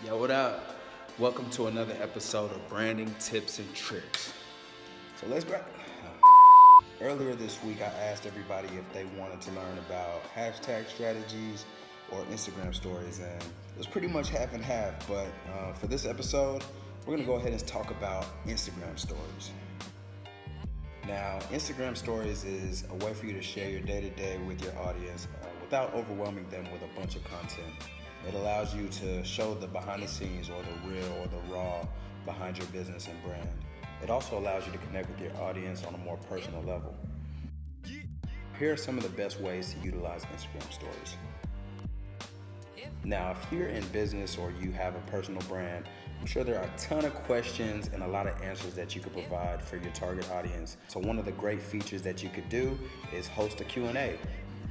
Yo, what up? Welcome to another episode of Branding Tips and Tricks. So let's grab. Earlier this week, I asked everybody if they wanted to learn about hashtag strategies or Instagram stories, and it was pretty much half and half. But for this episode, we're gonna go ahead and talk about Instagram stories. Now, Instagram stories is a way for you to share your day-to-day with your audience without overwhelming them with a bunch of content. It allows you to show the behind the scenes or the real or the raw behind your business and brand. It also allows you to connect with your audience on a more personal level. Here are some of the best ways to utilize Instagram stories. Now, if you're in business or you have a personal brand, I'm sure there are a ton of questions and a lot of answers that you could provide for your target audience. So one of the great features that you could do is host a Q&A.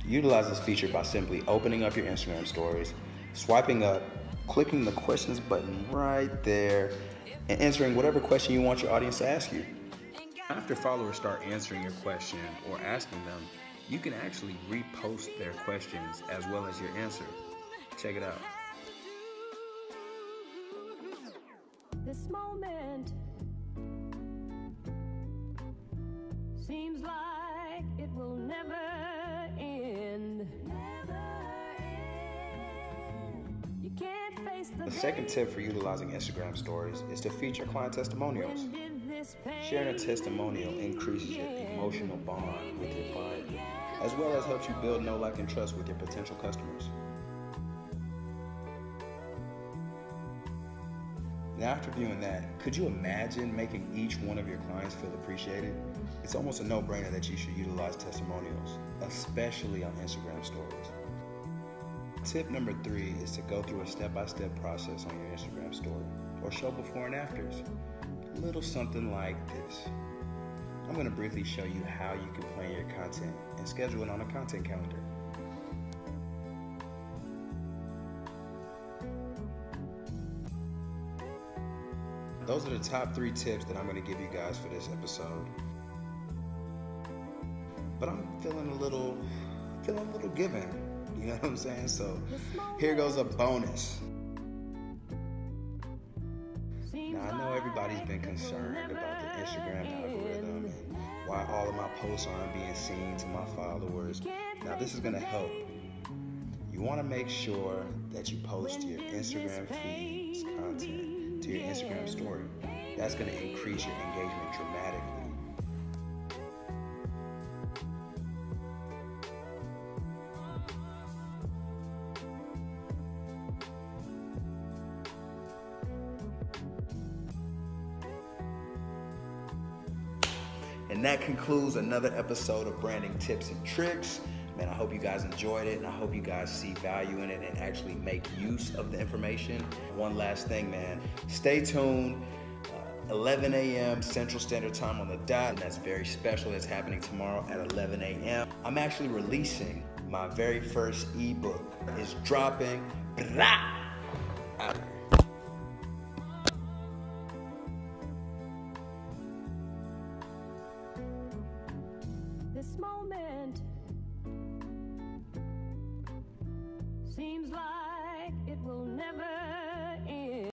Utilize this feature by simply opening up your Instagram stories, swiping up, clicking the questions button right there, and answering whatever question you want your audience to ask you. After followers start answering your question or asking them, you can actually repost their questions as well as your answer. Check it out. This moment seems like it will never end. You can't face the second tip for utilizing Instagram stories is to feature client testimonials. Sharing a testimonial increases your emotional bond with your client, as well as helps you build know, like, and trust with your potential customers. Now, after viewing that, could you imagine making each one of your clients feel appreciated? It's almost a no-brainer that you should utilize testimonials, especially on Instagram stories. Tip number 3 is to go through a step-by-step process on your Instagram story, or show before and afters. A little something like this. I'm going to briefly show you how you can plan your content and schedule it on a content calendar. Those are the top 3 tips that I'm going to give you guys for this episode. But I'm feeling a little given. You know what I'm saying? So here goes a bonus. Now, I know everybody's been concerned about the Instagram algorithm and why all of my posts aren't being seen to my followers. Now, this is going to help. You want to make sure that you post your Instagram feeds content to your Instagram story. That's going to increase your engagement dramatically. And that concludes another episode of Branding Tips and Tricks. Man, I hope you guys enjoyed it, and I hope you guys see value in it and actually make use of the information. One last thing, man. Stay tuned. 11 a.m. Central Standard Time on the dot. And that's very special. That's happening tomorrow at 11 a.m. I'm actually releasing my very first eBook. It's dropping. Out. This moment seems like